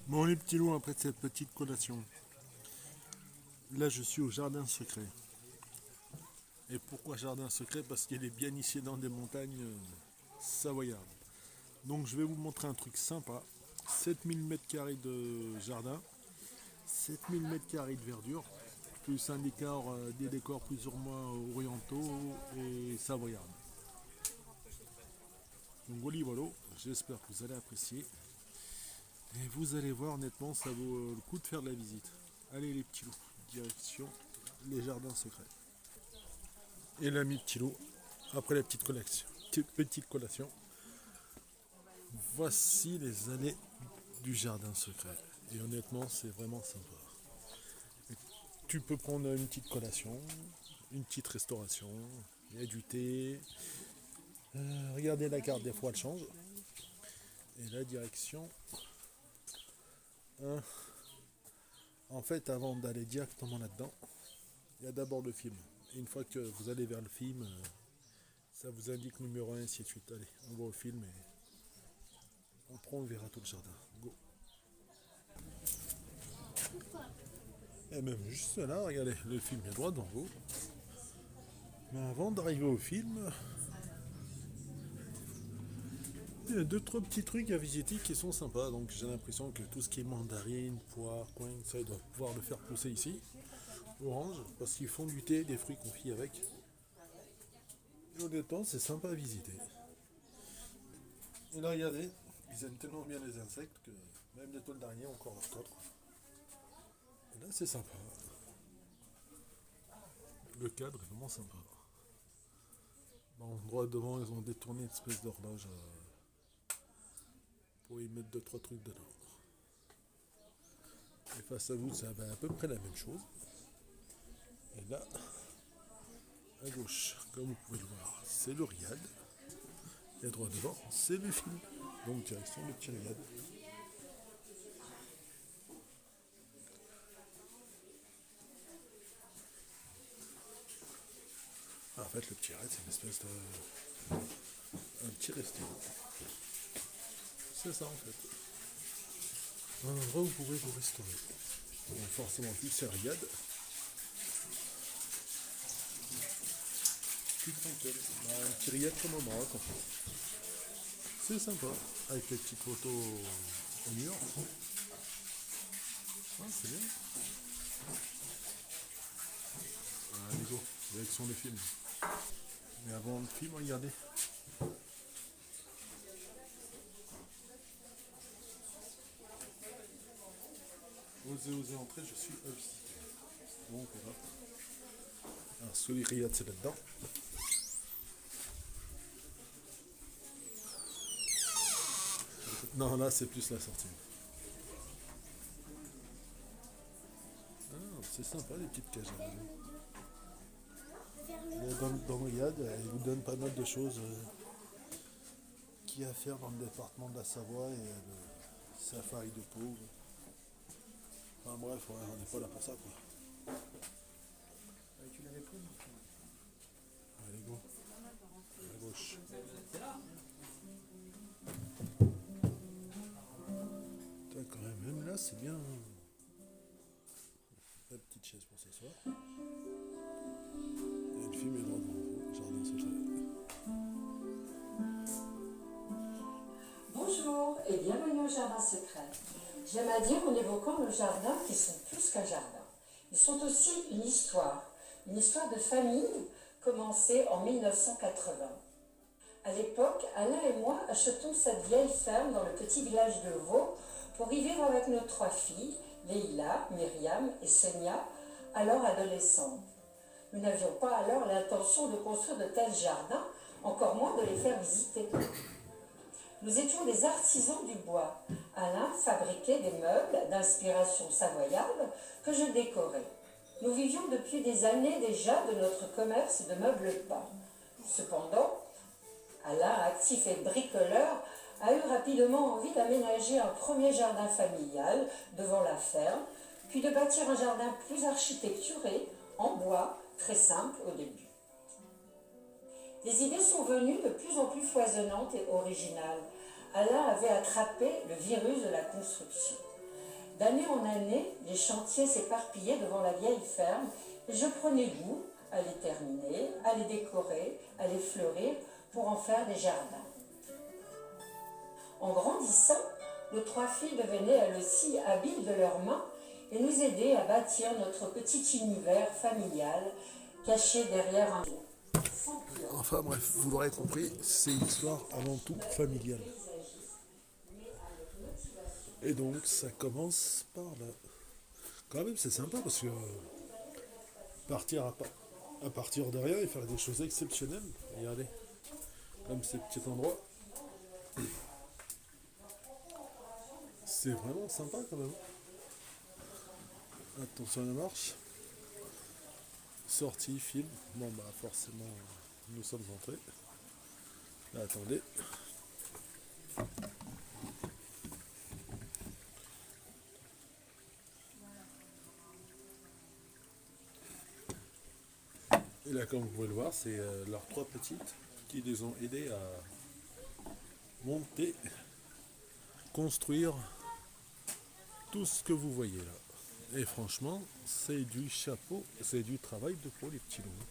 Bon les petits loups, après cette petite collation, là je suis au jardin secret. Et pourquoi jardin secret? Parce qu'il est bien ici dans des montagnes savoyardes. Donc je vais vous montrer un truc sympa. 7 000 m² de jardin, 7 000 m² de verdure, plus un décor, des décors plus ou moins orientaux et savoyards. Donc voilà, j'espère que vous allez apprécier. Et vous allez voir, honnêtement, ça vaut le coup de faire de la visite. Allez les petits loups, direction les jardins secrets. Et l'ami petit loup, après la petite collation, voici les allées du jardin secret. Et honnêtement, c'est vraiment sympa. Et tu peux prendre une petite collation, une petite restauration, il y a du thé. Regardez la carte, des fois elle change. Et la direction. Hein, en fait, avant d'aller directement là-dedans, il y a d'abord le film. Et une fois que vous allez vers le film, ça vous indique numéro 1, ainsi de suite. Allez, on va au film et on prend, on verra tout le jardin. Go. Et même juste là, regardez, le film est droit devant vous. Mais avant d'arriver au film, il y a deux, trois petits trucs à visiter qui sont sympas. Donc j'ai l'impression que tout ce qui est mandarine, poire, coin, ça, ils doivent pouvoir le faire pousser ici. Orange, parce qu'ils font du thé, des fruits confits avec. Et honnêtement, c'est sympa à visiter. Et là, regardez, ils aiment tellement bien les insectes que même les toiles d'araignée ont encore leur cadre. Et là, c'est sympa. Le cadre est vraiment sympa. Bon, droit devant, ils ont détourné une espèce d'horloge pour y mettre deux, trois trucs dedans. Et face à vous, ça va à peu près la même chose. Et là, à gauche, comme vous pouvez le voir, c'est le riad. Et droit devant, c'est le film. Donc direction le petit riad. En fait, le petit riad, c'est une espèce de... un petit restaurant. C'est ça en fait. Un endroit où vous pourrez vous restaurer. Donc forcément, vu que c'est riad, plus tranquille. Un petit riad comme au Maroc en fait. C'est sympa, avec les petites photos au mur. Ah, c'est bien. Allez go, direction le film. Mais avant le film, regardez. Osez entrer, je suis obstiné. Donc voilà. Alors celui Riyad c'est là-dedans. Non là c'est plus la sortie. Ah, c'est sympa les petites cages. Dans Riyad, il vous donne pas mal de choses qu'il y a à faire dans le département de la Savoie et le safari de Pau. Enfin bref, ouais, on n'est pas là pour ça quoi. Tu l'avais pris Allez go. À gauche. Putain, quand même là c'est bien. La petite chaise pour s'asseoir. Et le film est droit devant vous, jardin secret. Bonjour et bienvenue au Jardin secret. J'aime à dire en évoquant nos jardins qui sont plus qu'un jardin. Ils sont aussi une histoire de famille commencée en 1980. À l'époque, Alain et moi achetons cette vieille ferme dans le petit village de Vaux pour y vivre avec nos 3 filles, Leïla, Myriam et Sonia, alors adolescentes. Nous n'avions pas alors l'intention de construire de tels jardins, encore moins de les faire visiter. Nous étions des artisans du bois. Alain fabriquait des meubles d'inspiration savoyarde que je décorais. Nous vivions depuis des années déjà de notre commerce de meubles peints. Cependant, Alain, actif et bricoleur, a eu rapidement envie d'aménager un premier jardin familial devant la ferme, puis de bâtir un jardin plus architecturé, en bois, très simple au début. Les idées sont venues de plus en plus foisonnantes et originales. Alain avait attrapé le virus de la construction. D'année en année, les chantiers s'éparpillaient devant la vieille ferme et je prenais goût à les terminer, à les décorer, à les fleurir pour en faire des jardins. En grandissant, nos 3 filles devenaient elles aussi habiles de leurs mains et nous aidaient à bâtir notre petit univers familial caché derrière un mur. Enfin bref, vous l'aurez compris, c'est une histoire avant tout familiale. Et donc ça commence par là. Quand même c'est sympa parce que à partir de rien et faire des choses exceptionnelles. Regardez, comme ces petits endroits. C'est vraiment sympa quand même. Attention à la marche. Sortie, film. Bon bah forcément nous sommes entrés. Là, attendez. Et là comme vous pouvez le voir, c'est leurs 3 petites qui les ont aidés à monter, construire tout ce que vous voyez là. Et franchement, c'est du chapeau, c'est du travail de pour les petits loups.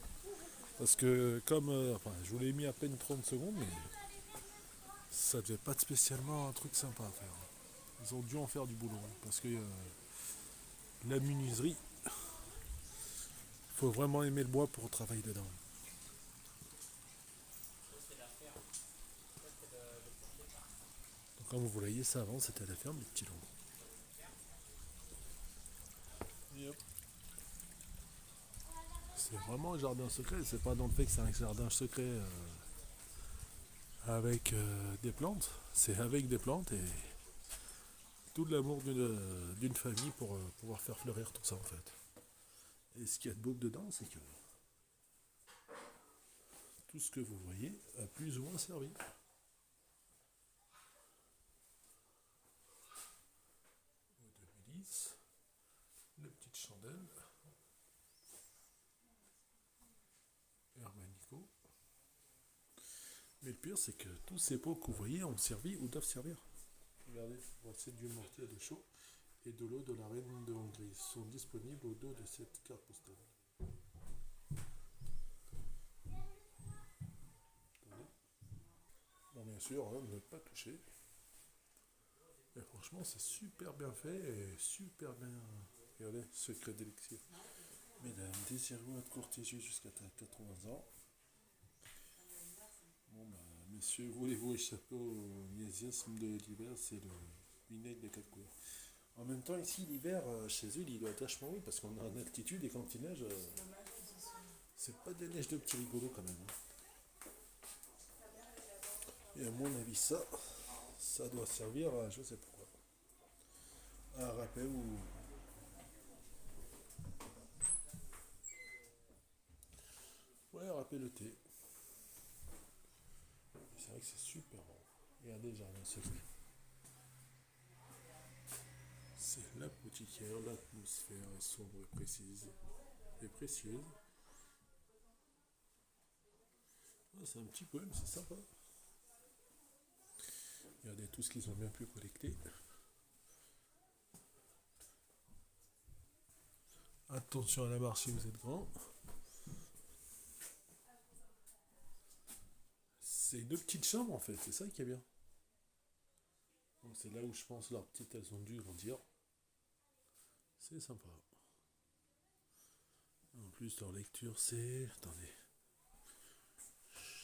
Parce que comme, enfin, je vous l'ai mis à peine 30 secondes, mais ça devait pas être spécialement un truc sympa à faire. Ils ont dû en faire du boulot. Parce que la menuiserie, il faut vraiment aimer le bois pour travailler dedans. Donc, comme vous voyez, ça avant c'était la ferme des petits loups. Yep. C'est vraiment un jardin secret, c'est pas dans le fait que c'est un jardin secret avec des plantes, c'est avec des plantes et tout l'amour d'une famille pour pouvoir faire fleurir tout ça en fait. Et ce qu'il y a de beau dedans, c'est que tout ce que vous voyez a plus ou moins servi. De milice, les petites chandelles, Hermanico. Mais le pire, c'est que tous ces pots que vous voyez ont servi ou doivent servir. Regardez, voici du mortier de chaux et de l'eau de la reine de Hongrie sont disponibles au dos de cette carte postale. Bon, bien sûr, hein, ne pas toucher. Et franchement, c'est super bien fait et super bien. Regardez, secret d'élixir. Mesdames, désirez-vous être courtisé jusqu'à 80 ans? Bon, bah, messieurs, voulez-vous échapper au miasme de l'hiver? C'est le vinaigre de 4 couleurs. En même temps, ici, l'hiver, chez eux, il doit être vachement haut parce qu'on est en altitude et quand il neige, c'est pas des neiges de petits rigolos quand même. Hein. Et à mon avis, ça doit servir à je sais pourquoi. À un rappel ou. Ouais, rappel le thé. C'est vrai que c'est super bon. Regardez le jardin secret. C'est la boutiquière, l'atmosphère est sombre et précise. Et précieuse. Ah, c'est un petit poème, c'est sympa. Regardez tout ce qu'ils ont bien pu collecter. Attention à la marche si vous êtes grand. C'est deux petites chambres en fait, c'est ça qui est bien. Donc c'est là où je pense leurs petites elles ont dû grandir. C'est sympa. En plus leur lecture c'est. Attendez.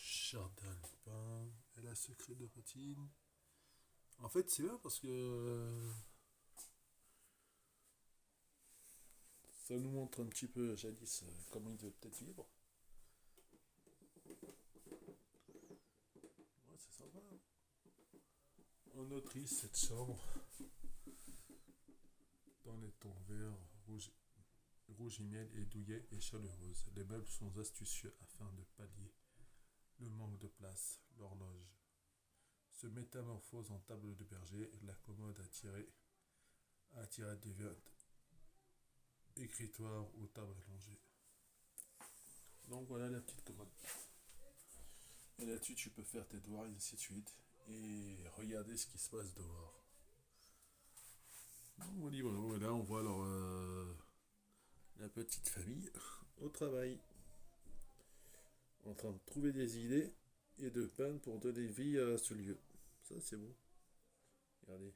Jardin Lupin et la secret de patine. En fait c'est bien parce que ça nous montre un petit peu jadis comment ils devaient peut-être vivre. Ouais, c'est sympa. Hein. En Autriche, cette chambre, dans les tons verts, rouge miel et douillet et chaleureuse. Les meubles sont astucieux afin de pallier le manque de place. L'horloge se métamorphose en table de berger. La commode à tirer des verres écritoire ou table allongée. Donc voilà la petite commode. Et là-dessus, tu peux faire tes devoirs et ainsi de suite. Et regarder ce qui se passe dehors. Donc voilà. petite famille au travail, en train de trouver des idées et de peindre pour donner vie à ce lieu. Ça, c'est beau. Regardez.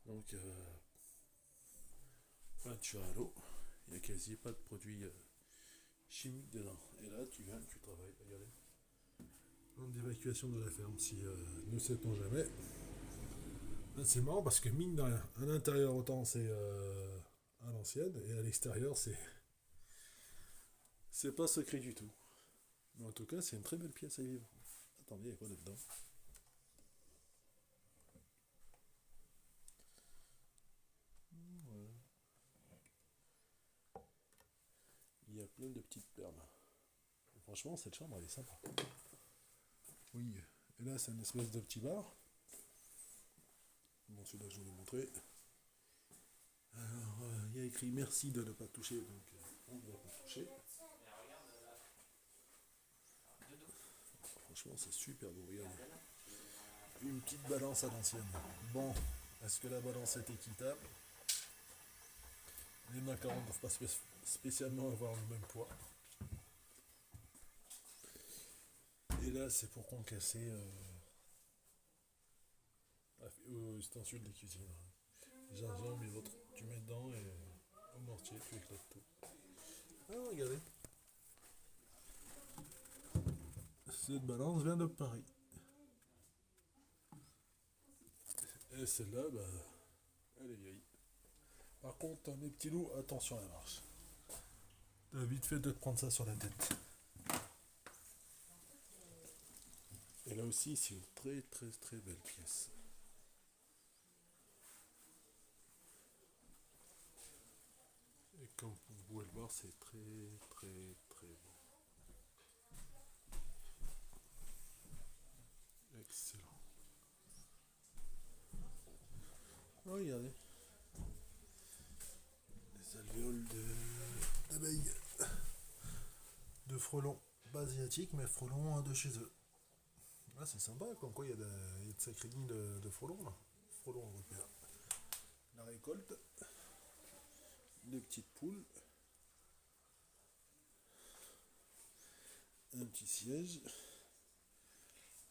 Donc, peinture à l'eau. Il n'y a quasi pas de produits chimiques dedans. Et là, tu viens, tu travailles. Regardez. Plan d'évacuation de la ferme, si ne sait-on jamais. Là, c'est marrant parce que mine de rien, à l'intérieur autant c'est à l'ancienne et à l'extérieur c'est pas secret du tout. Mais en tout cas, c'est une très belle pièce à vivre. Attendez, il y a quoi là-dedans? Voilà. Il y a plein de petites perles. Franchement, cette chambre, elle est sympa. Oui, et là, c'est une espèce de petit bar. Bon, celui-là, je vous l'ai montré. Alors, il y a écrit merci de ne pas toucher, donc on ne va pas toucher. Franchement, c'est super beau, regardez. Une petite balance à l'ancienne. Bon, est-ce que la balance est équitable? Les macarons ne doivent pas spécialement avoir le même poids. Et là, c'est pour concasser ustensiles de cuisine. Gingembre et autres. Tu mets dedans et au mortier, tu éclates tout. Ah, regardez. Cette balance vient de Paris. Et celle-là, bah, elle est vieille. Par contre, mes petits loups, attention à la marche. T'as vite fait de te prendre ça sur la tête. Et là aussi, c'est une très très très belle pièce. Et comme vous pouvez le voir, c'est très très très beau. Excellent. Oh, regardez. Les alvéoles d'abeilles. De frelons. Pas asiatiques, mais frelons de chez eux. Ah, c'est sympa, comme quoi il y a de sacrées lignes de frelons là. Frelons européens. La récolte. Des petites poules. Un petit siège.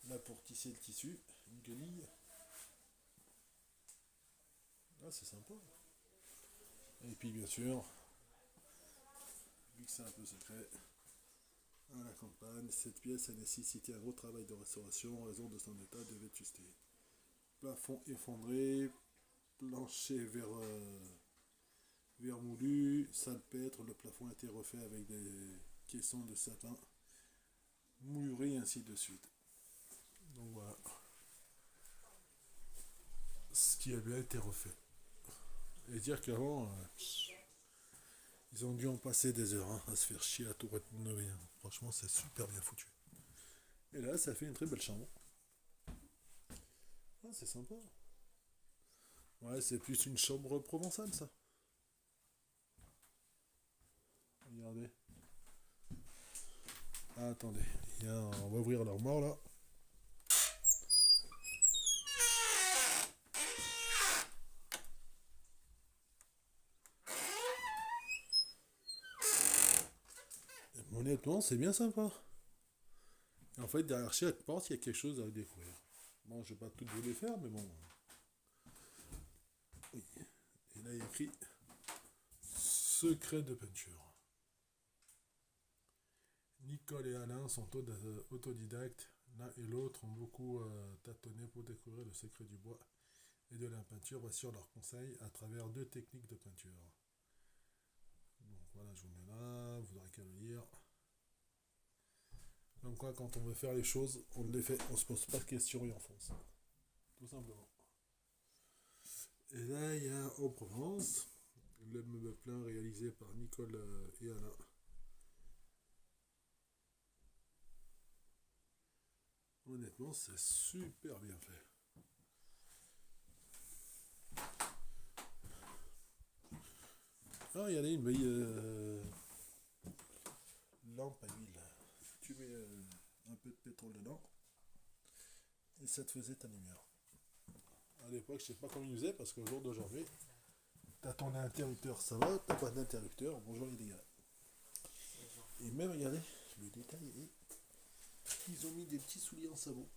Là pour tisser le tissu. Une guenille. Ah, c'est sympa. Et puis bien sûr, vu que c'est un peu secret, à la campagne, cette pièce a nécessité un gros travail de restauration en raison de son état de vétusté. Plafond effondré, plancher vermoulu, salpêtre, le plafond a été refait avec des caissons de satin, moulurés et ainsi de suite. Donc voilà, ce qui a bien été refait. Et dire qu'avant, ils ont dû en passer des heures à se faire chier à tout rénover. Franchement, c'est super bien foutu. Et là, ça fait une très belle chambre. Ah, c'est sympa. Ouais, c'est plus une chambre provençale, ça. Regardez. Ah, attendez. On va ouvrir l'armoire, là. Et honnêtement, c'est bien sympa. Et en fait, derrière chaque porte, il y a quelque chose à découvrir. Bon, je vais pas tout vous les faire, mais bon. Oui. Et là, il y a écrit secret de peinture. Nicole et Alain sont autodidactes. L'un et l'autre ont beaucoup tâtonné pour découvrir le secret du bois et de la peinture. Voici leurs conseils à travers 2 techniques de peinture. Donc voilà, je vous mets là, vous aurez qu'à le lire. Comme quoi, quand on veut faire les choses, on les fait, on se pose pas de questions et on fonce. Tout simplement. Et là, il y a en Provence, le meuble plein réalisé par Nicole et Alain. Honnêtement, c'est super bien fait. Ah, regardez, une belle lampe à huile. Tu mets un peu de pétrole dedans et ça te faisait ta lumière. l'époque, je sais pas comment ils faisaient, parce qu'au jour d'aujourd'hui, t'as ton interrupteur, ça va, t'as pas d'interrupteur, bonjour les dégâts. Et même, regardez, le détail est... Ils ont mis des petits souliers en sabot.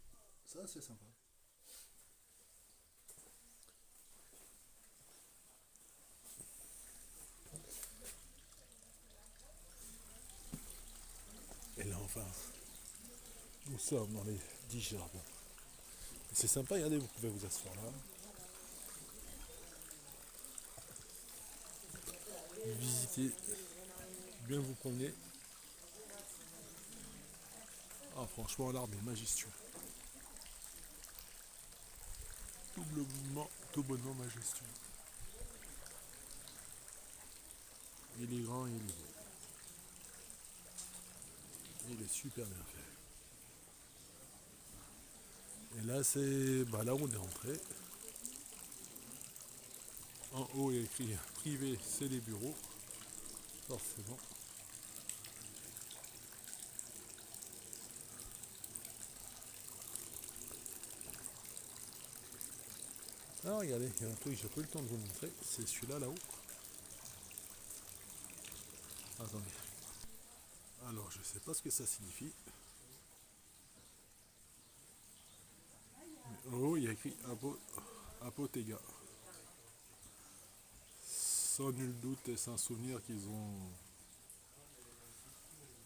Ça, c'est sympa. Et là, enfin, nous sommes dans les 10 jardins. C'est sympa, regardez, vous pouvez vous asseoir là. Visiter, bien vous promener. Ah, franchement, l'arbre est majestueux. Tout bonnement majestueux. Il est grand et il est beau. Il est super bien fait. Et là, c'est là où on est rentré. En haut, il y a écrit privé, c'est les bureaux. Forcément. Ah, regardez, il y a un truc que j'ai pas eu le temps de vous montrer. C'est celui-là, là-haut. Attendez. Alors, je sais pas ce que ça signifie. Mais en haut, il y a écrit Apotéga. Sans nul doute, est-ce un souvenir qu'ils ont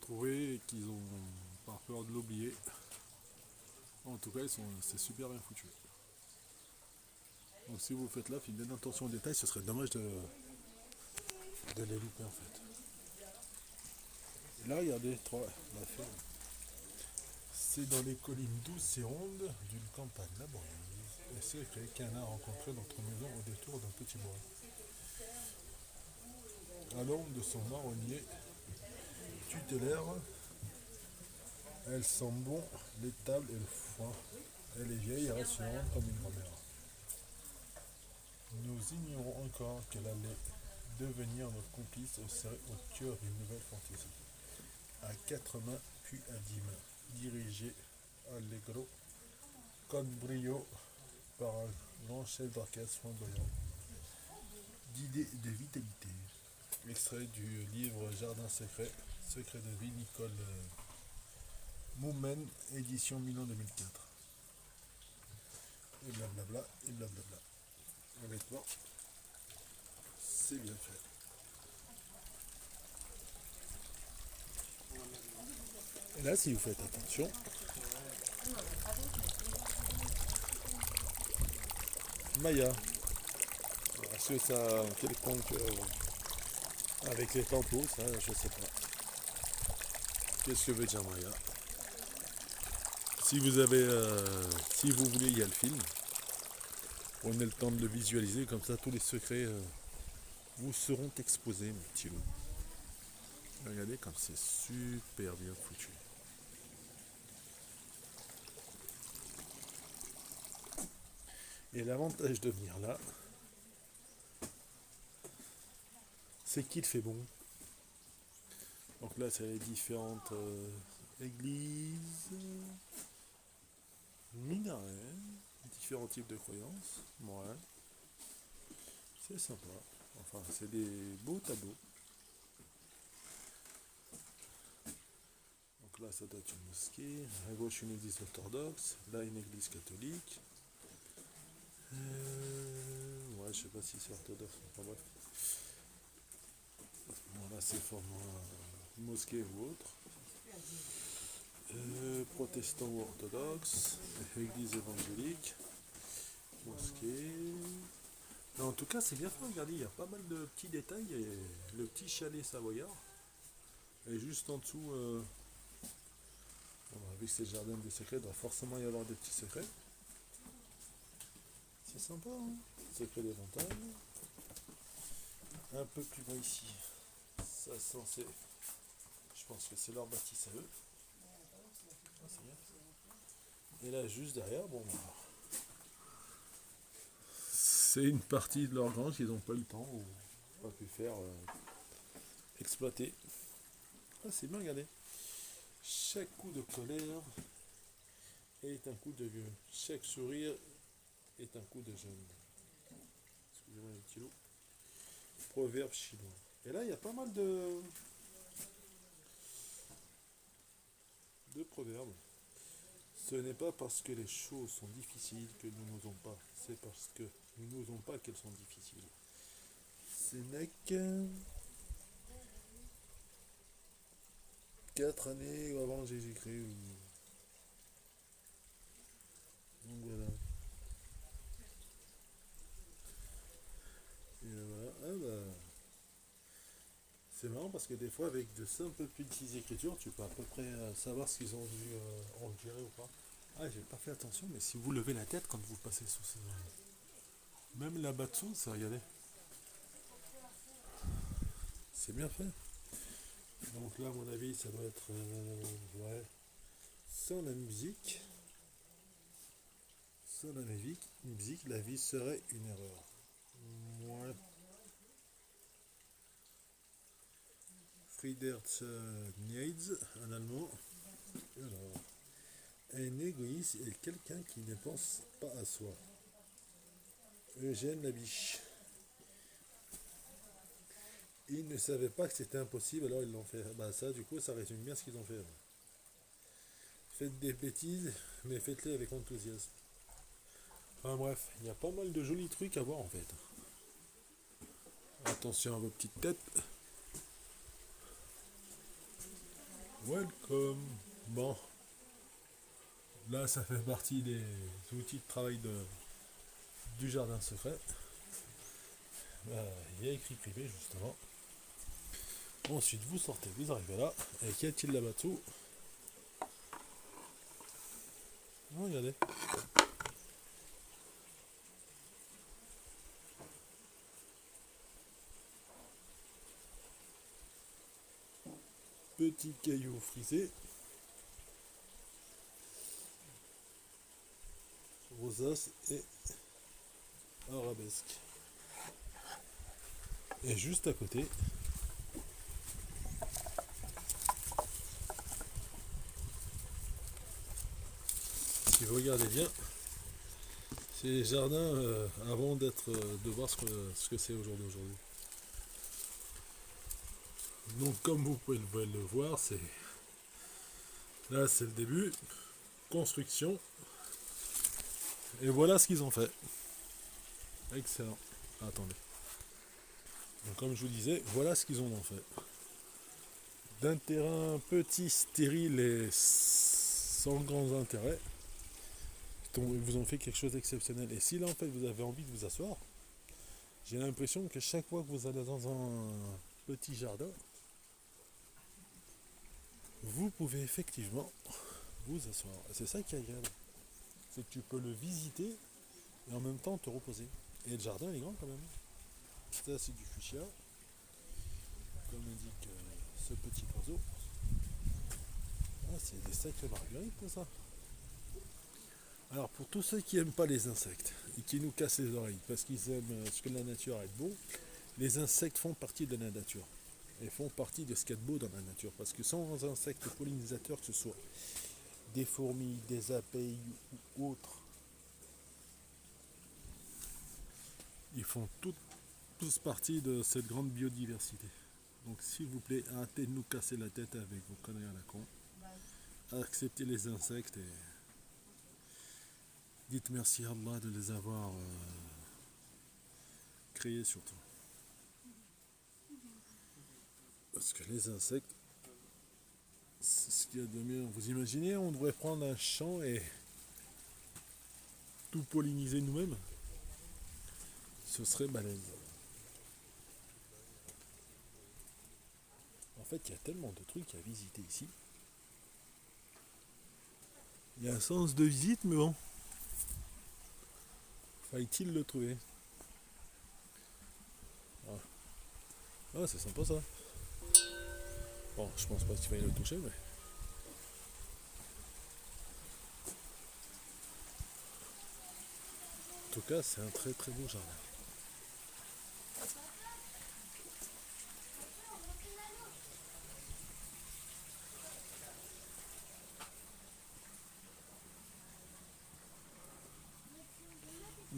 trouvé et qu'ils ont par peur de l'oublier. En tout cas, c'est super bien foutu. Donc si vous faites là, faites bien attention aux détails, ce serait dommage de les louper en fait. Et là, regardez, la ferme. C'est dans les collines douces et rondes d'une campagne laborieuse. Et c'est quelqu'un a rencontré notre maison au détour d'un petit bois. À l'ombre de son marronnier tutélaire, elle sent bon l'étable et le foin. Elle est vieille et rassurante comme une grand-mère. Nous ignorons encore qu'elle allait devenir notre complice au cœur d'une nouvelle fantaisie. À 4 mains puis à 10 mains, dirigée allegro con brio par un grand chef d'orchestre flamboyant, d'idées et de vitalité. Extrait du livre Jardin secret, secret de vie, Nicole Moumen, édition Milan 2004. Et blablabla, et blablabla. Honnêtement, c'est bien fait. Et là, si vous faites attention, Maya. Est-ce que ça a un quelconque avec les tampons, ça, je sais pas. Qu'est-ce que veut dire Maya? Si vous avez, si vous voulez, il y a le film. Prenez le temps de le visualiser, comme ça tous les secrets vous seront exposés, mes petits loups. Regardez comme c'est super bien foutu. Et l'avantage de venir là, c'est qu'il fait bon. Donc là, c'est les différentes églises, minarets, différents types de croyances. Ouais, c'est sympa. Enfin, c'est des beaux tableaux. Donc là, ça doit être une mosquée. À gauche, une église orthodoxe. Là, une église catholique. Ouais, je sais pas si c'est orthodoxe. Enfin bref. Bon, là, c'est format mosquée ou autre. Protestant ou orthodoxe. Église évangélique. Mosquée. Mais en tout cas, c'est bien fait. Regardez, il y a pas mal de petits détails. Et le petit chalet savoyard. Et juste en dessous, vu que c'est le jardin des secrets, il doit forcément y avoir des petits secrets. C'est sympa, hein? Secret des montagnes. Un peu plus bas ici. Ça censé. Je pense que c'est leur bâtisse à eux. Ah, c'est bien. Et là, juste derrière, bon, c'est une partie de leur grange qu'ils n'ont pas eu le temps ou pas pu faire exploiter. Ah, c'est bien, regardez. Chaque coup de colère est un coup de vieux. Chaque sourire est un coup de jeûne. Excusez-moi un petit lot. Proverbe chinois. Et là, il y a pas mal de proverbes. Ce n'est pas parce que les choses sont difficiles que nous n'osons pas. C'est parce que nous n'osons pas qu'elles sont difficiles. Sénèque, 4 années avant Jésus-Christ. Donc voilà. Et voilà. Ah bah, c'est marrant parce que des fois, avec de simples petites écritures, tu peux à peu près savoir ce qu'ils ont dû endurer ou pas. Ah, j'ai pas fait attention, mais si vous levez la tête quand vous passez sous ce. Même là-bas dessous, ça, regardez. C'est bien fait. Donc là, à mon avis, ça doit être. Ouais. Sans la musique. Sans la musique, la vie serait une erreur. Ouais. Friedrich Nietzsche, en allemand. Alors, un égoïste est quelqu'un qui ne pense pas à soi. Eugène Labiche. Ils ne savaient pas que c'était impossible, alors ils l'ont fait. Bah ça, du coup, ça résume bien ce qu'ils ont fait. Faites des bêtises, mais faites-les avec enthousiasme. Enfin bref, il y a pas mal de jolis trucs à voir en fait. Attention à vos petites têtes. Welcome. Bon, là ça fait partie des outils de travail du jardin secret. Il y a écrit privé justement. Ensuite vous sortez, vous arrivez là. Et qu'y a-t-il là-bas dessous? Oh, regardez. Petit caillou frisé. Rosace et arabesque. Et juste à côté, si vous regardez bien, c'est les jardins avant d'être de voir ce que c'est aujourd'hui. Donc comme vous pouvez le voir, là c'est le début, construction, et voilà ce qu'ils ont fait. Excellent. Attendez. Donc comme je vous disais, voilà ce qu'ils ont fait. D'un terrain petit, stérile et sans grands intérêts, ils vous ont fait quelque chose d'exceptionnel. Et si là en fait vous avez envie de vous asseoir, j'ai l'impression que chaque fois que vous allez dans un petit jardin, vous pouvez effectivement vous asseoir. Et c'est ça qui est agréable. C'est que tu peux le visiter et en même temps te reposer. Et le jardin il est grand quand même. Ça c'est du fuchsia, comme indique ce petit oiseau. Ah, c'est des sacrées marguerites tout ça. Alors pour tous ceux qui n'aiment pas les insectes et qui nous cassent les oreilles parce qu'ils aiment ce que la nature a de beau, les insectes font partie de la nature et font partie de ce qu'il y a de beau dans la nature, parce que sans insectes pollinisateurs, que ce soit des fourmis, des abeilles ou autres, ils font tous partie de cette grande biodiversité. Donc s'il vous plaît, arrêtez de nous casser la tête avec vos conneries à la con. Acceptez les insectes et dites merci à Allah de les avoir créés surtout. Parce que les insectes, c'est ce qu'il y a de mieux. Vous imaginez, on devrait prendre un champ et tout polliniser nous-mêmes? Ce serait balèze. En fait, il y a tellement de trucs à visiter ici. Il y a un sens de visite, mais bon. Faille-t-il le trouver? Ah, c'est sympa ça. Bon, je pense pas qu'il faille le toucher, mais. En tout cas, c'est un très très beau jardin.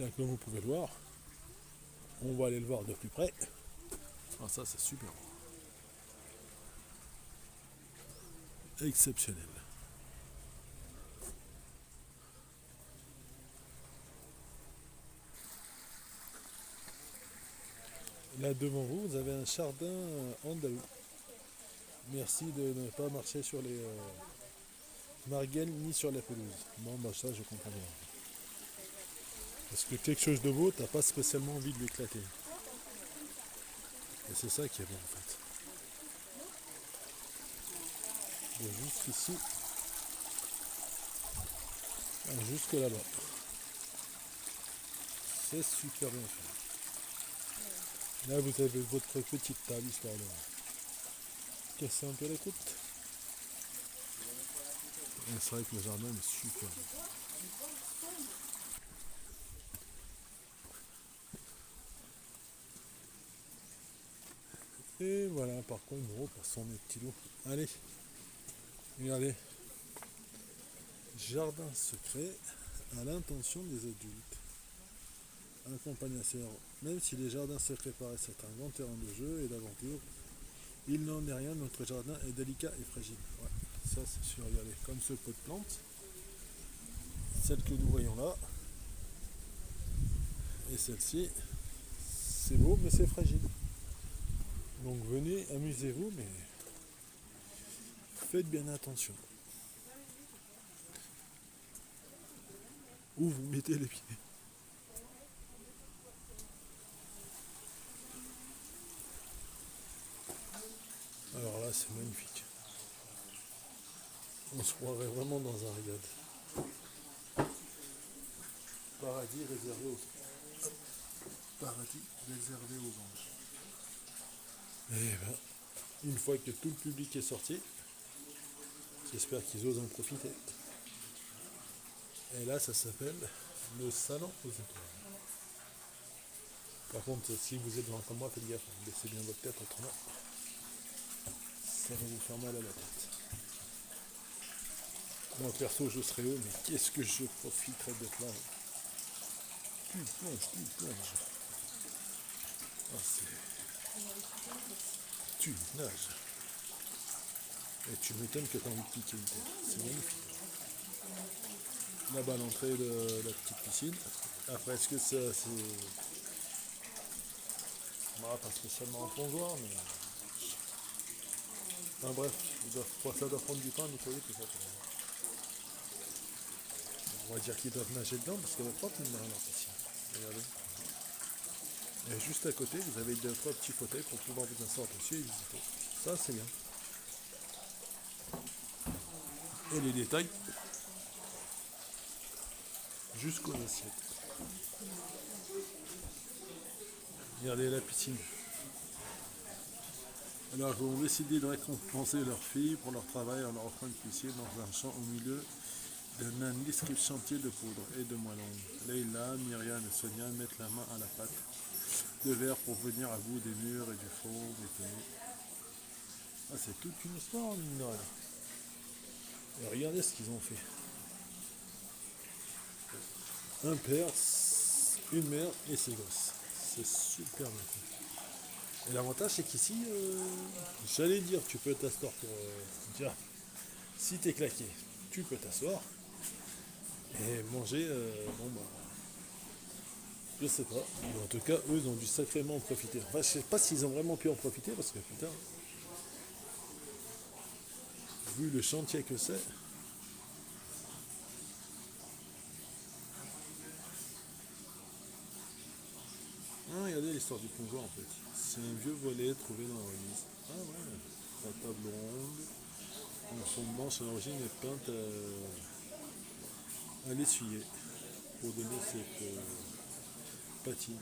Là, comme vous pouvez le voir, on va aller le voir de plus près. Ah, ça, c'est super. Exceptionnel. Là, devant vous, vous avez un jardin andalou. Merci de ne pas marcher sur les margelles ni sur la pelouse. Bon, bah ça, je comprends bien. Parce que quelque chose de beau, t'as pas spécialement envie de l'éclater. Et c'est ça qui est bon en fait. Et juste ici, jusque là-bas. C'est super bien fait. Là, vous avez votre petite table, histoire de casser un peu la croûte. Et c'est vrai que le jardin est super bon. Et voilà, par contre, gros, passons mes petits loups. Allez, regardez. Jardin secret à l'intention des adultes. Accompagnateur. Même si les jardins secrets paraissent être un grand terrain de jeu et d'aventure, il n'en est rien, notre jardin est délicat et fragile. Ouais, ça c'est sûr, regardez, comme ce pot de plantes, celle que nous voyons là, et celle-ci, c'est beau mais c'est fragile. Donc venez, amusez-vous, mais faites bien attention. Où vous mettez les pieds. Alors là, c'est magnifique. On se croirait vraiment dans un riad. Paradis réservé aux paradis réservé aux anges. Et ben, une fois que tout le public est sorti, j'espère qu'ils osent en profiter. Et là, ça s'appelle le salon aux étoiles. Par contre, si vous êtes devant comme moi, faites gaffe, laissez bien votre tête, autrement ça va vous faire mal à la tête. Moi perso, je serais haut, mais qu'est-ce que je profiterais d'être là. Tu plonges. Ah, tu nages. Et tu m'étonnes que tu as envie de piquer une tête. C'est magnifique. Là-bas, l'entrée de la petite piscine. Après, est-ce que ça, c'est... Bah, pas spécialement en plongeoir, mais... Enfin bref, ça doit prendre du temps à nettoyer tout ça. On va dire qu'ils doivent nager dedans parce qu'elle est propre, une marine en piscine. Regardez. Et juste à côté, vous avez 2-3 petits fauteuils pour pouvoir vous asseoir dessus et visiter. Ça, c'est bien. Et les détails jusqu'aux assiettes. Regardez la piscine. Alors, ils ont décidé de récompenser leur fille pour leur travail en leur offrant une piscine dans un champ au milieu d'un indiscret chantier de poudre et de moellons. Leïla, Myriam et Sonia mettent la main à la pâte de verre pour venir à bout des murs et du fond bétonné. Ah, c'est toute une histoire, mine de rien. Et regardez ce qu'ils ont fait. Un père, une mère et ses gosses. C'est super bien fait. Et l'avantage, c'est qu'ici, j'allais dire, tu peux t'asseoir pour dire, si t'es claqué, tu peux t'asseoir et manger, bon bah, je sais pas. Mais en tout cas, eux, ils ont dû sacrément en profiter. Enfin, je sais pas s'ils ont vraiment pu en profiter parce que putain, vu le chantier que c'est. Ah, regardez l'histoire du plongeoir en fait. C'est un vieux volet trouvé dans la remise. Ah ouais, la table ronde. En son manche à l'origine est peinte à l'essuyer pour donner cette patine.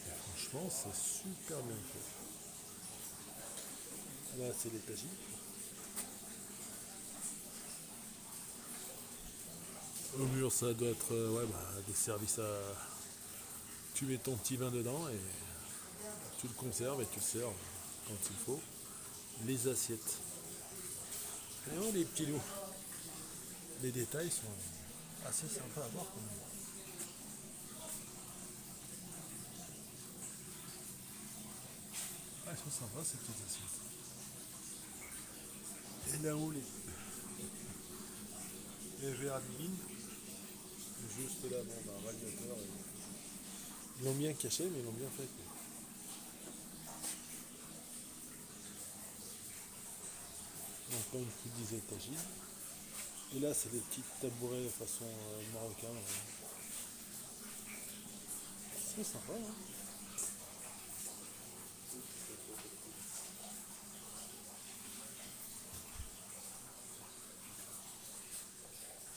Et franchement, c'est super bien fait. Là, c'est l'étagère. Au mur, ça doit être ouais, bah, des services à. Tu mets ton petit vin dedans et tu le conserves et tu le sers quand il faut. Les assiettes. Et oh, les petits loups. Les détails sont assez sympa à voir quand même. Ah, elles sont sympas ces petites assiettes. Et là-haut, les verres divines, juste là, bon, on a un radiateur. Ils l'ont bien caché, mais ils l'ont bien fait, quoi. Donc là, une petite dizaine d'étages. Et là, c'est des petites tabourets de façon marocaine. C'est sympa, hein.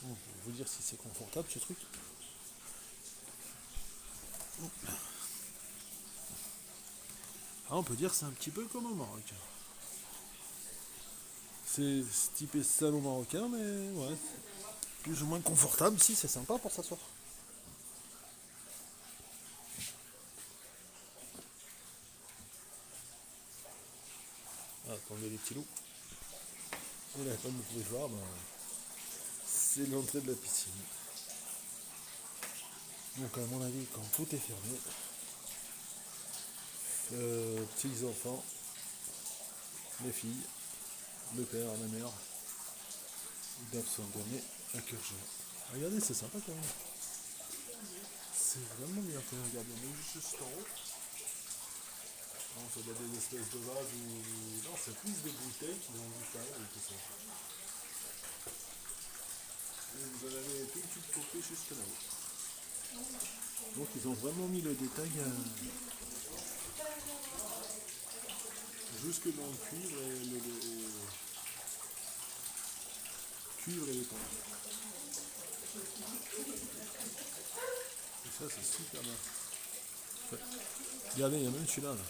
Bon, je vais vous dire si c'est confortable ce truc. Ah, on peut dire que c'est un petit peu comme au Maroc. C'est typé salon marocain, mais ouais, plus ou moins confortable. Si, c'est sympa pour s'asseoir. Ah, attendez les petits loups. Et là, comme vous pouvez voir, ben, c'est l'entrée de la piscine. Donc à mon avis, quand tout est fermé, petits enfants, les filles, le père, la mère, ils doivent s'en donner à cœur joie. Regardez, c'est sympa quand même. C'est vraiment bien fait. Regardez, on est juste en haut. Non, ça doit être des espèces de vases ou. Non, c'est plus des bouteilles qui ont du pain et tout ça. Et vous en avez tout de suite coupé juste là-haut. Donc ils ont vraiment mis le détail jusque dans le cuivre et les temps. Et ça, c'est super bien. Ouais. Regardez, il y a même celui-là. Là.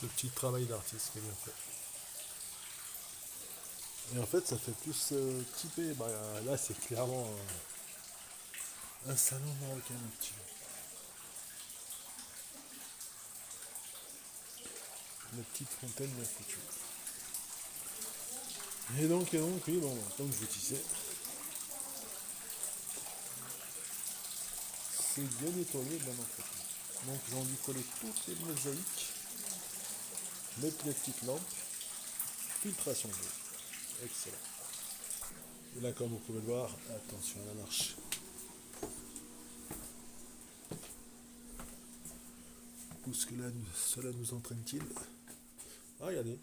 Ce petit travail d'artiste qui est bien fait. Et en fait, ça fait plus typé. Bah, là, c'est clairement un salon marocain, un petit. Une petite fontaine bien foutue. Et donc, oui, bon, comme je vous disais, c'est bien nettoyé, bien entretenu. Donc, ils ont dû coller toutes les mosaïques, mettre les petites lampes, filtration d'eau. Excellent. Et là, comme vous pouvez le voir, attention à la marche. Où est-ce que là, cela nous entraîne-t-il? Ah, regardez.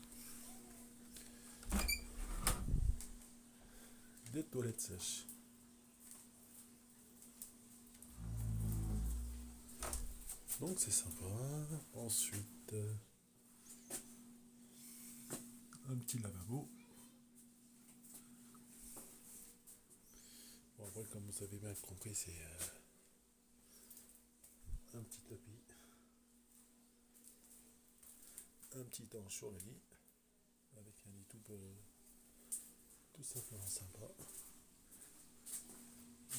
Des toilettes sèches. Donc c'est sympa. Ensuite, un petit lavabo. Bon, après, comme vous avez bien compris, c'est un petit tapis. Un petit ange sur le lit. Avec un lit tout simplement sympa.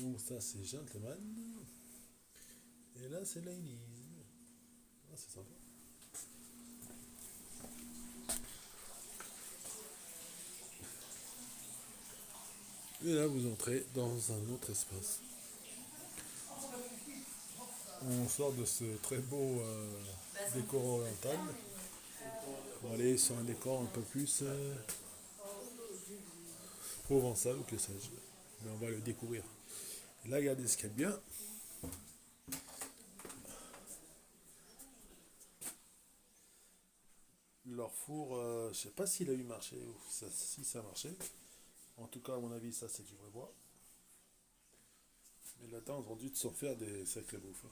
Donc ça, c'est gentleman. Et là, c'est ladies. Ah, c'est sympa. Et là, vous entrez dans un autre espace. On sort de ce très beau décor oriental pour aller sur un décor un peu plus provençal ou que sais-je. Mais on va le découvrir. Et là, regardez ce qu'il y a de bien. Leur four, je sais pas s'il a eu marché ou si ça a marché. En tout cas, à mon avis, ça c'est du vrai bois. Mais là-dedans, ils ont dû s'en faire des sacrés bouffes.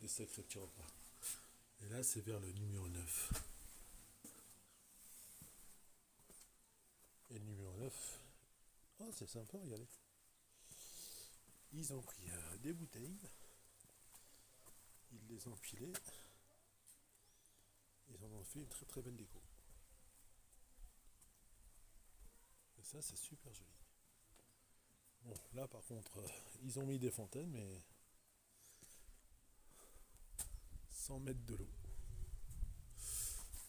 Des sacrés petits repas. Et là, c'est vers le numéro 9. Et le numéro 9, ah, c'est sympa, regardez. Ils ont pris des bouteilles, ils les ont empilées, ils en ont fait une très très belle déco. Et ça, c'est super joli. Bon, là par contre, ils ont mis des fontaines, mais sans mettre de l'eau.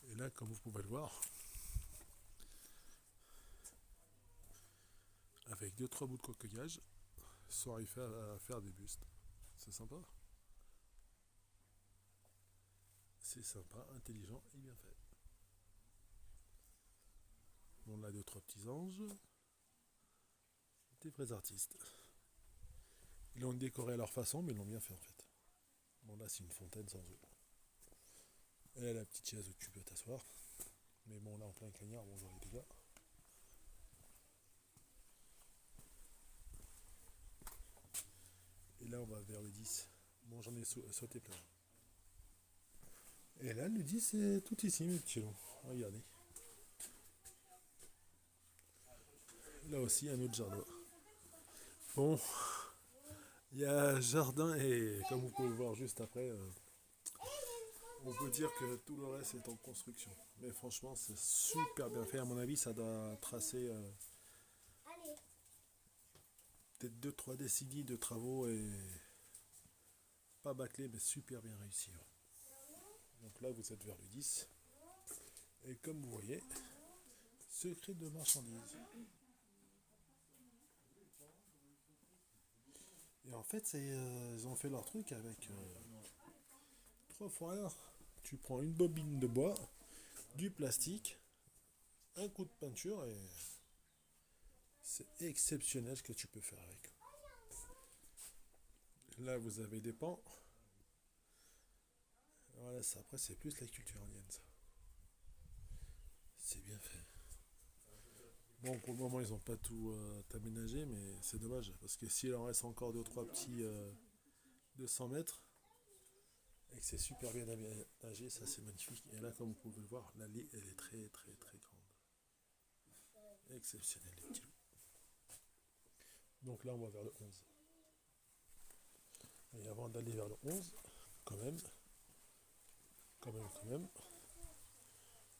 Et là, là, comme vous pouvez le voir, avec 2-3 bouts de coquillage, sont arrivés à faire des bustes. C'est sympa. C'est sympa, intelligent et bien fait. On a 2-3 petits anges. Des vrais artistes. Ils l'ont décoré à leur façon, mais ils l'ont bien fait en fait. Bon, là, c'est une fontaine sans eau. Et là, la petite chaise où tu peux t'asseoir. Mais bon, là, en plein cagnard, bonjour les dégâts. Et là, on va vers le 10. Bon, j'en ai sauté plein. Et là, le 10, c'est tout ici, mes petits loups. Regardez. Là aussi, un autre jardin. Bon, il y a jardin et comme vous pouvez le voir juste après, on peut dire que tout le reste est en construction. Mais franchement, c'est super bien fait. À mon avis, ça doit tracer peut-être 2-3 décennies de travaux et pas bâclé, mais super bien réussi. Donc là, vous êtes vers le 10. Et comme vous voyez, secret de marchandises. Et en fait, ils ont fait leur truc avec 3 fourrures. Tu prends une bobine de bois, du plastique, un coup de peinture et c'est exceptionnel ce que tu peux faire avec. Là, vous avez des pans. Voilà, ça, après, c'est plus la culture indienne, ça. C'est bien fait. Bon, pour le moment, ils n'ont pas tout aménagé, mais c'est dommage, parce que s'il en reste encore 2-3 petits 200 mètres, et que c'est super bien aménagé, ça c'est magnifique. Et là, comme vous pouvez le voir, l'allée, elle est très très très grande. Exceptionnel, les petits loups. Donc là, on va vers le 11. Et avant d'aller vers le 11, quand même,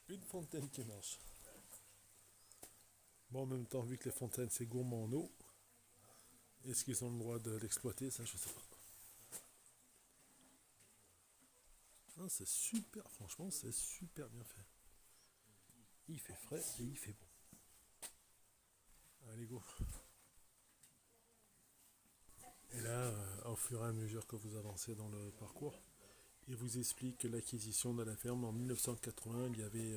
une fontaine qui marche. Bon, en même temps, vu que les fontaines, c'est gourmand en eau, est-ce qu'ils ont le droit de l'exploiter? Ça, je sais pas. Ah, c'est super, franchement, c'est super bien fait. Il fait frais et il fait bon. Allez, go. Et là, au fur et à mesure que vous avancez dans le parcours, il vous explique que l'acquisition de la ferme en 1980, il y avait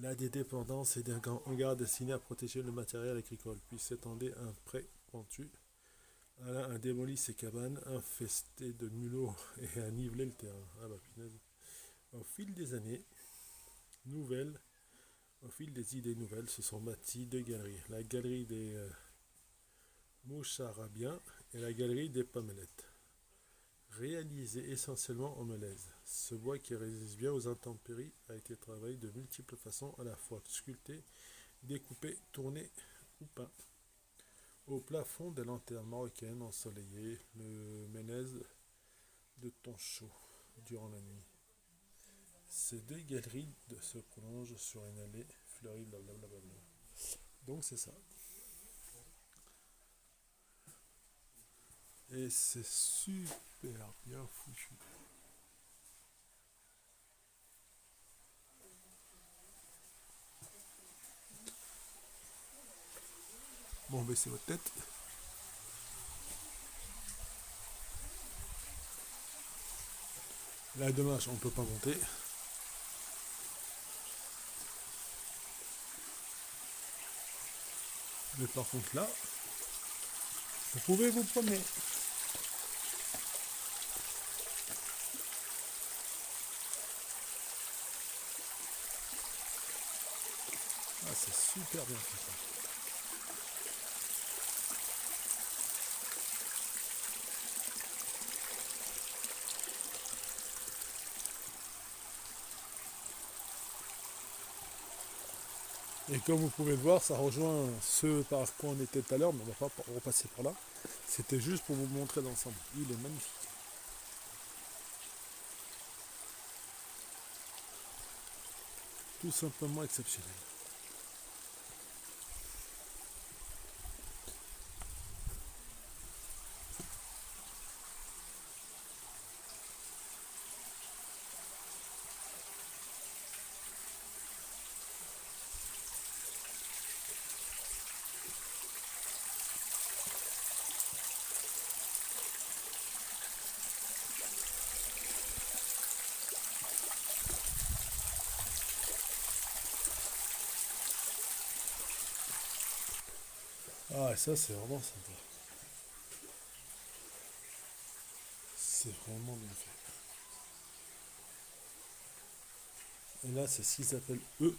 là des dépendances et des hangars destinés à protéger le matériel agricole. Puis s'étendait un pré pentu. Alain a démoli ses cabanes, infesté de mulots et a nivelé le terrain. Ah bah punaise. Au fil des années, nouvelles, au fil des idées nouvelles, se sont bâties 2 galeries. La galerie des Moucharabiens et la galerie des Pomelettes. Réalisée essentiellement en mélèze. Ce bois qui résiste bien aux intempéries a été travaillé de multiples façons, à la fois sculpté, découpé, tourné ou peint. Au plafond des lanternes marocaines ensoleillées, le mélèze de ton chaud durant la nuit. Ces 2 galeries se prolongent sur une allée fleurie, blablabla. Donc c'est ça. Et c'est super bien foutu. Bon, baissez votre tête. Là, dommage, on ne peut pas monter. Mais par contre, là, vous pouvez vous promener. Ah, c'est super bien fait ça. Et comme vous pouvez le voir, ça rejoint ce par quoi on était tout à l'heure, mais on ne va pas repasser par là. C'était juste pour vous montrer l'ensemble. Il est magnifique. Tout simplement exceptionnel. Ah, et ça, c'est vraiment sympa. C'est vraiment bien fait. Et là, c'est ce qu'ils appellent eux.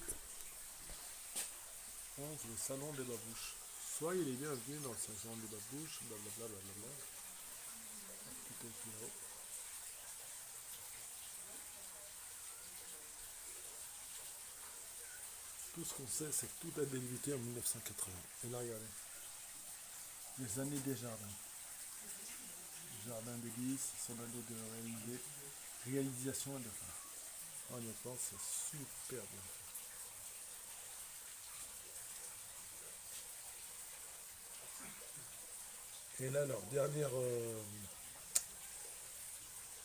C'est le salon des babouches. Soit il est bienvenu dans le salon des babouches, blablabla, blablabla. Tout est éclairé. Tout ce qu'on sait, c'est que tout a débuté en 1980. Et là, regardez, les années des jardins. Jardin d'église, son année de réalisation et de fin. Honnêtement, c'est super bien fait. Et là, leur dernière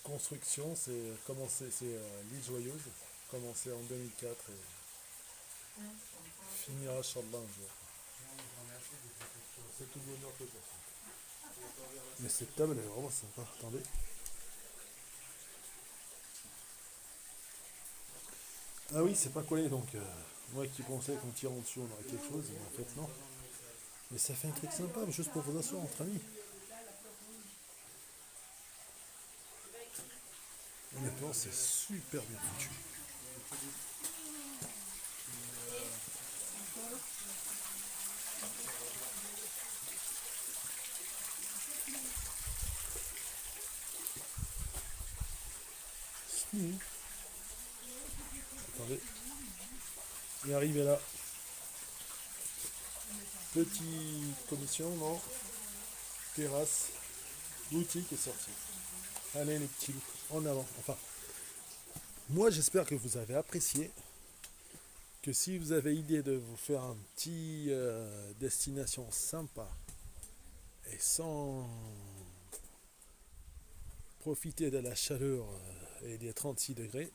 construction, c'est commencé, c'est l'île Joyeuse, commencé en 2004 et finira, Inch'Allah, un jour. C'est tout bonheur que pour ça. Mais cette table, elle est vraiment sympa. Attendez. Ah oui, c'est pas collé, donc moi qui pensais qu'en tirant dessus on aurait quelque chose, mais en fait non. Mais ça fait un truc sympa, juste pour vous asseoir entre amis. Honnêtement, c'est super bien foutu. Attendez. Et arrivé là. Petite commission, non. Terrasse. Boutique est sortie. Allez les petits loups, en avant. Enfin, moi j'espère que vous avez apprécié. Que si vous avez idée de vous faire un petit destination sympa et sans profiter de la chaleur et des 36 degrés,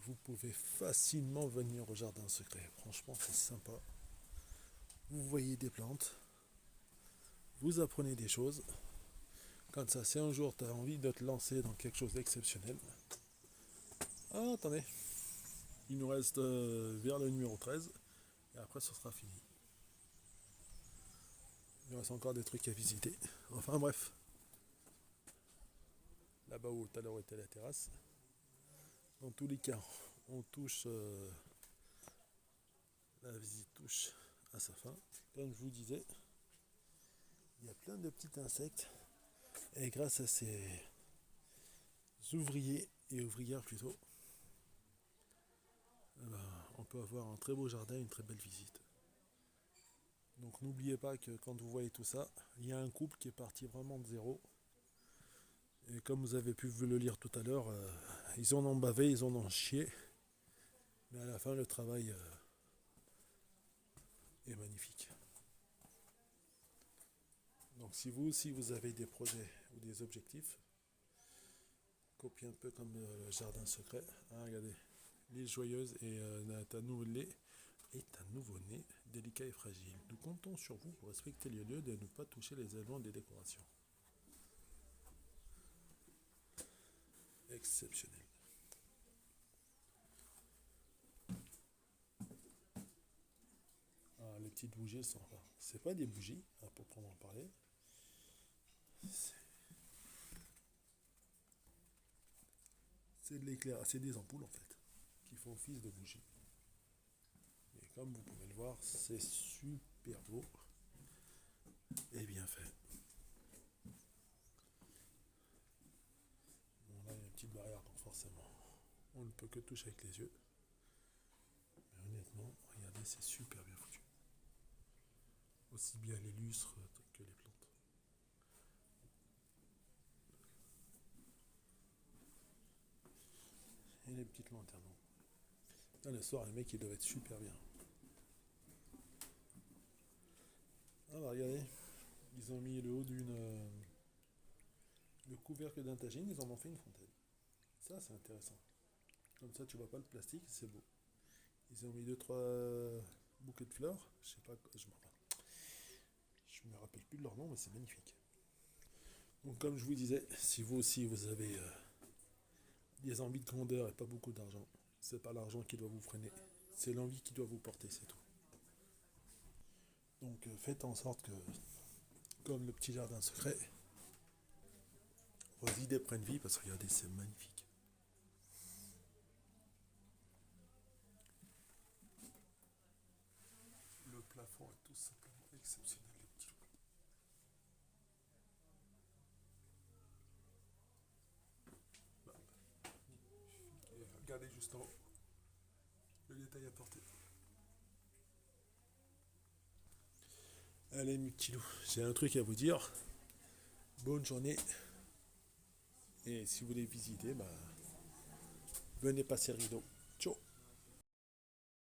vous pouvez facilement venir au jardin secret. Franchement, c'est sympa. Vous voyez des plantes, vous apprenez des choses. Comme ça, si un jour tu as envie de te lancer dans quelque chose d'exceptionnel. Ah, attendez. Il nous reste vers le numéro 13 et après ce sera fini. Il reste encore des trucs à visiter. Enfin bref. Là-bas où tout à l'heure était la terrasse. Dans tous les cas, on touche. La visite touche à sa fin. Comme je vous disais, il y a plein de petits insectes. Et grâce à ces ouvriers et ouvrières plutôt, eh ben, on peut avoir un très beau jardin, une très belle visite. Donc n'oubliez pas que quand vous voyez tout ça, il y a un couple qui est parti vraiment de zéro. Et comme vous avez pu le lire tout à l'heure, ils en ont bavé, ils en ont chié. Mais à la fin, le travail est magnifique. Donc si vous aussi vous avez des projets ou des objectifs, copiez un peu comme le jardin secret. Ah, regardez, l'île joyeuse et ta nouveau-né délicat et fragile. Nous comptons sur vous pour respecter les lieux et ne pas toucher les éléments des décorations. Exceptionnel. Ah, les petites bougies sont là. C'est pas des bougies, à proprement parler. C'est de l'éclair, c'est des ampoules en fait, qui font office de bougies. Et comme vous pouvez le voir, c'est super beau et bien fait. Bon, là il y a une petite barrière, donc forcément, on ne peut que toucher avec les yeux. Mais honnêtement, regardez, c'est super bien foutu. Aussi bien les lustres que les plantes. Et les petites lanternes. Là, le soir, les mecs, ils doivent être super bien. Ah bah regardez, ils ont mis le haut le couvercle d'un tagine, ils en ont fait une fontaine. Ça, c'est intéressant. Comme ça, tu vois pas le plastique, c'est beau. Ils ont mis deux trois bouquets de fleurs. Je sais pas, je me rappelle plus de leur nom, mais c'est magnifique. Donc, comme je vous disais, si vous aussi vous avez des envies de grandeur et pas beaucoup d'argent, c'est pas l'argent qui doit vous freiner, c'est l'envie qui doit vous porter, c'est tout. Donc faites en sorte que, comme le petit jardin secret, vos idées prennent vie, parce que regardez, c'est magnifique. Le plafond est tout simplement exceptionnel, les petits loups. Et regardez juste en haut, le détail apporté. Allez mes petits loups, j'ai un truc à vous dire. Bonne journée. Et si vous voulez visiter, venez passer le rideau. Ciao.